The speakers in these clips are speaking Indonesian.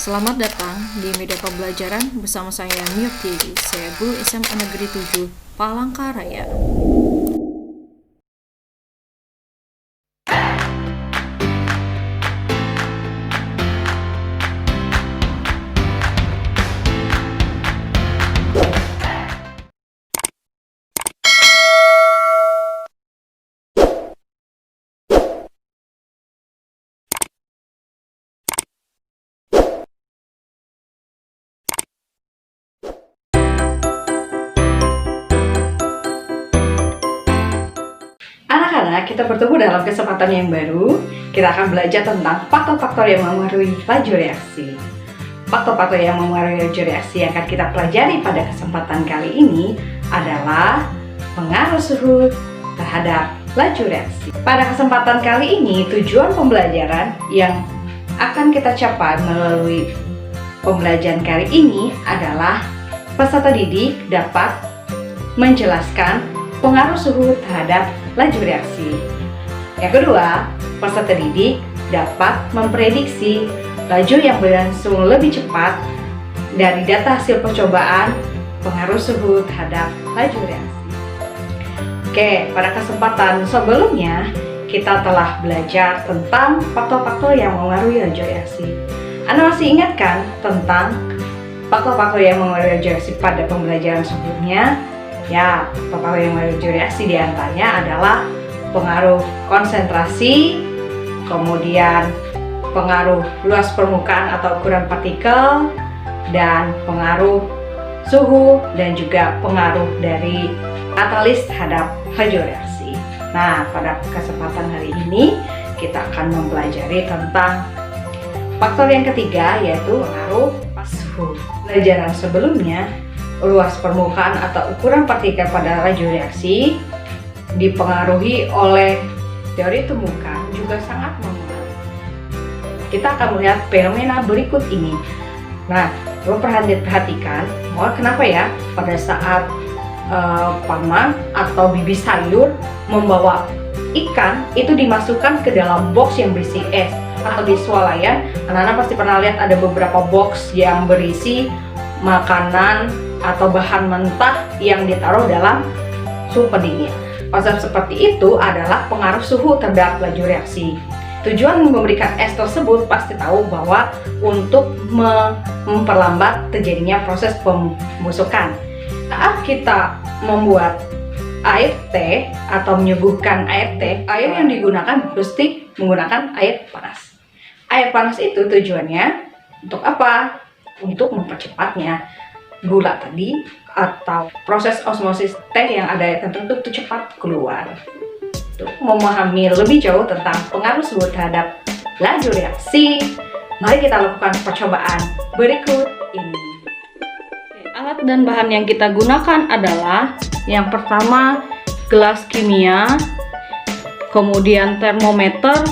Selamat datang di media pembelajaran bersama saya Miok Tiedi. Saya guru SMA Negeri 7 Palangkaraya. Anak-anak, kita bertemu dalam kesempatan yang baru. Kita akan belajar tentang faktor-faktor yang mempengaruhi laju reaksi. Faktor-faktor yang mempengaruhi laju reaksi yang akan kita pelajari pada kesempatan kali ini adalah pengaruh suhu terhadap laju reaksi. Pada kesempatan kali ini, tujuan pembelajaran yang akan kita capai melalui pembelajaran kali ini adalah peserta didik dapat menjelaskan pengaruh suhu terhadap laju reaksi. Yang kedua, peserta didik dapat memprediksi laju yang berlangsung lebih cepat dari data hasil percobaan pengaruh suhu terhadap laju reaksi. Oke, pada kesempatan sebelumnya kita telah belajar tentang faktor-faktor yang mempengaruhi laju reaksi. Anda masih ingat kan tentang faktor-faktor yang mempengaruhi laju reaksi pada pembelajaran sebelumnya? Ya, faktor yang mempengaruhi reaksi diantaranya adalah pengaruh konsentrasi, kemudian pengaruh luas permukaan atau ukuran partikel, dan pengaruh suhu, dan juga pengaruh dari katalis terhadap laju reaksi. Nah, pada kesempatan hari ini kita akan mempelajari tentang faktor yang ketiga, yaitu pengaruh suhu. Pelajaran sebelumnya, luas permukaan atau ukuran partikel pada laju reaksi dipengaruhi oleh teori temukan juga sangat mempengaruhi. Kita akan melihat fenomena berikut ini. Nah, perlu perhatikan bahwa kenapa ya pada saat paman atau bibi sayur membawa ikan itu dimasukkan ke dalam box yang berisi es, atau di swalayan anak-anak pasti pernah lihat ada beberapa box yang berisi makanan atau bahan mentah yang ditaruh dalam suhu pendingin. Konsep seperti itu adalah pengaruh suhu terhadap laju reaksi. Tujuan memberikan es tersebut pasti tahu bahwa untuk memperlambat terjadinya proses pembusukan. Saat kita membuat air teh atau menyuguhkan air teh, air yang digunakan mesti menggunakan air panas. Air panas itu tujuannya untuk apa? Untuk mempercepatnya gula tadi atau proses osmosis teh yang ada tertentu itu cepat keluar. Untuk memahami lebih jauh tentang pengaruh suhu terhadap laju reaksi, mari kita lakukan percobaan berikut ini. Alat dan bahan yang kita gunakan adalah yang pertama gelas kimia, kemudian termometer,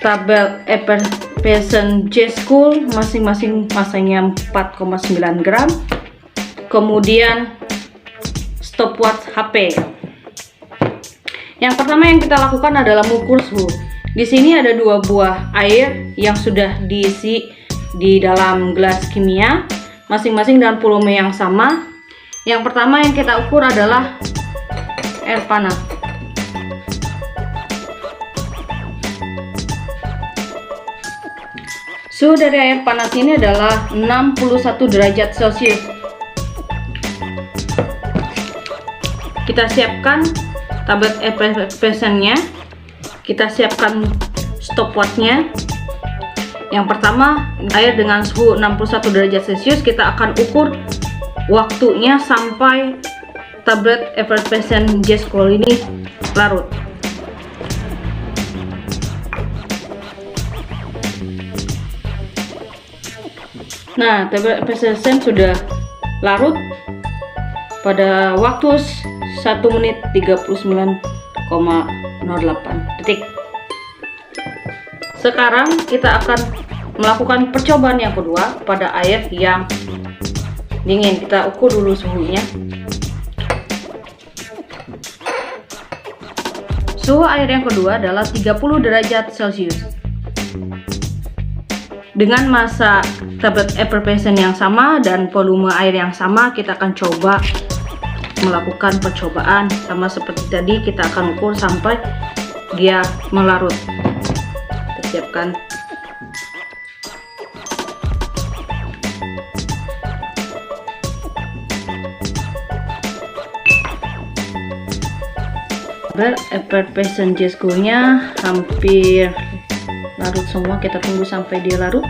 tabel effervescent J-School masing-masing masanya 4,9 gram, kemudian stopwatch HP. Yang pertama yang kita lakukan adalah mengukur suhu. Di sini ada 2 buah air yang sudah diisi di dalam gelas kimia, masing-masing dengan volume yang sama. Yang pertama yang kita ukur adalah air panas. Suhu dari air panas ini adalah 61 derajat Celcius. Kita siapkan tablet effervescent-nya, kita siapkan stopwatch-nya. Yang pertama, air dengan suhu 61 derajat Celcius, kita akan ukur waktunya sampai tablet effervescent J-School ini larut. Nah, tablet effervescent sudah larut pada waktu 1 menit 39,08 detik. Sekarang kita akan melakukan percobaan yang kedua pada air yang dingin. Kita ukur dulu suhunya. Suhu air yang kedua adalah 30 derajat Celcius. Dengan masa tablet effervescent yang sama dan volume air yang sama, kita akan coba melakukan percobaan. Sama seperti tadi, kita akan ukur sampai dia melarut. Kita siapkan. Effervescent nya hampir larut semua. Kita tunggu sampai dia larut.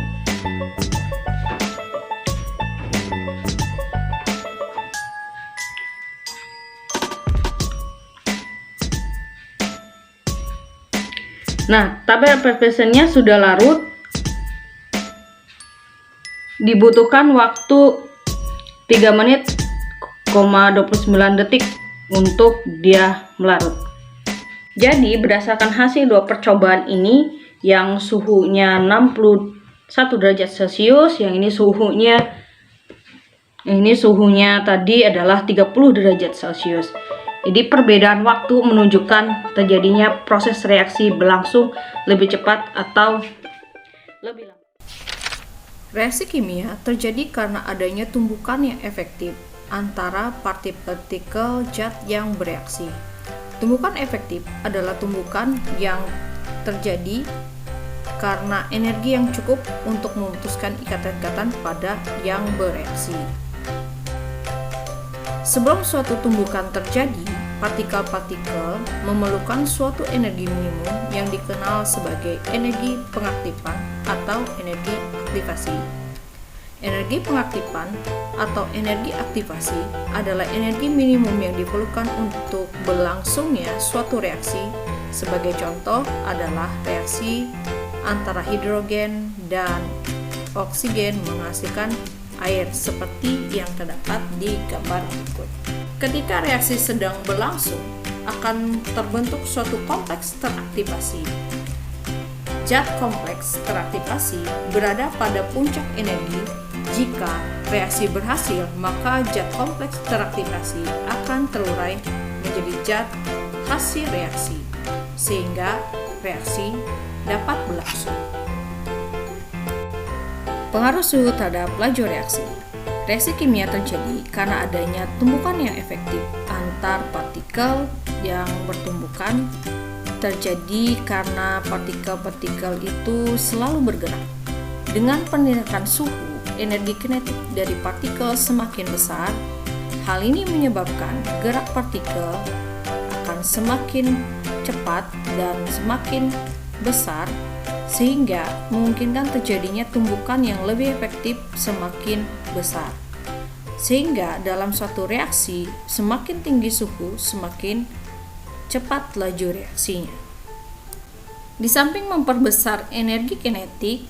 Nah, tabel effervescent-nya sudah larut. Dibutuhkan waktu 3 menit, 29 detik untuk dia melarut. Jadi berdasarkan hasil dua percobaan ini, yang suhunya 61 derajat Celcius, yang ini suhunya tadi adalah 30 derajat Celcius. Jadi perbedaan waktu menunjukkan terjadinya proses reaksi berlangsung lebih cepat atau lebih lambat. Reaksi kimia terjadi karena adanya tumbukan yang efektif antara partikel zat yang bereaksi. Tumbukan efektif adalah tumbukan yang terjadi karena energi yang cukup untuk memutuskan ikatan-ikatan pada yang bereaksi. Sebelum suatu tumbukan terjadi, partikel-partikel memerlukan suatu energi minimum yang dikenal sebagai energi pengaktifan atau energi aktivasi. Energi pengaktifan atau energi aktivasi adalah energi minimum yang diperlukan untuk berlangsungnya suatu reaksi. Sebagai contoh adalah reaksi antara hidrogen dan oksigen menghasilkan air seperti yang terdapat di gambar berikut. Ketika reaksi sedang berlangsung, akan terbentuk suatu kompleks teraktivasi. Zat kompleks teraktivasi berada pada puncak energi. Jika reaksi berhasil, maka zat kompleks teraktivasi akan terurai menjadi zat hasil reaksi, sehingga reaksi dapat berlangsung. Pengaruh suhu terhadap laju reaksi. Reaksi kimia terjadi karena adanya tumbukan yang efektif antar partikel yang bertumbukan. Terjadi karena partikel-partikel itu selalu bergerak. Dengan peningkatan suhu, energi kinetik dari partikel semakin besar. Hal ini menyebabkan gerak partikel akan semakin cepat dan semakin besar, sehingga memungkinkan terjadinya tumbukan yang lebih efektif semakin besar. Sehingga dalam suatu reaksi, semakin tinggi suhu, semakin cepat laju reaksinya. Di samping memperbesar energi kinetik,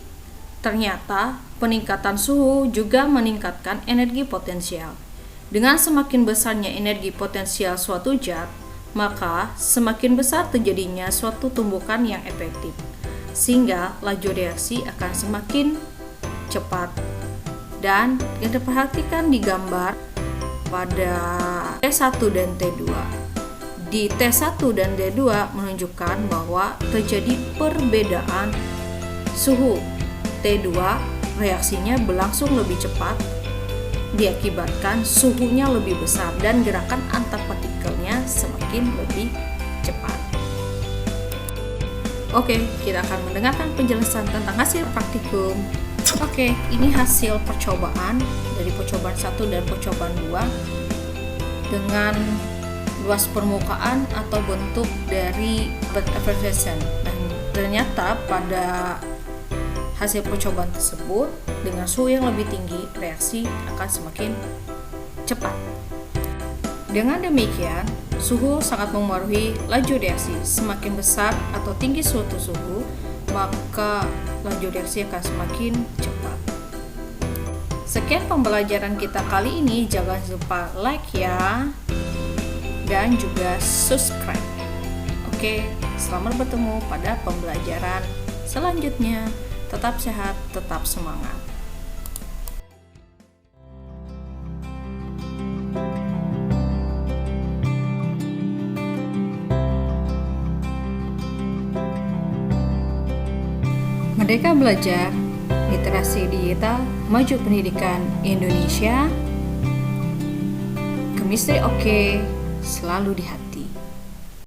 ternyata peningkatan suhu juga meningkatkan energi potensial. Dengan semakin besarnya energi potensial suatu zat, maka semakin besar terjadinya suatu tumbukan yang efektif, sehingga laju reaksi akan semakin cepat. Dan yang diperhatikan di gambar pada T1 dan T2. Di T1 dan T2 menunjukkan bahwa terjadi perbedaan suhu. T2 reaksinya berlangsung lebih cepat diakibatkan suhunya lebih besar dan gerakan antar partikelnya semakin lebih cepat. Oke, kita akan mendengarkan penjelasan tentang hasil praktikum. Oke, ini hasil percobaan dari percobaan 1 dan percobaan 2 dengan luas permukaan atau bentuk dari tablet effervescent. Dan ternyata pada hasil percobaan tersebut dengan suhu yang lebih tinggi, reaksi akan semakin cepat. Dengan demikian, suhu sangat memengaruhi laju reaksi. Semakin besar atau tinggi suatu suhu, maka laju reaksi akan semakin cepat. Sekian pembelajaran kita kali ini. Jangan lupa like ya, dan juga subscribe. Oke, selamat bertemu pada pembelajaran selanjutnya. Tetap sehat, tetap semangat. Merdeka Belajar literasi digital, maju pendidikan Indonesia. Chemistry oke, selalu di hati.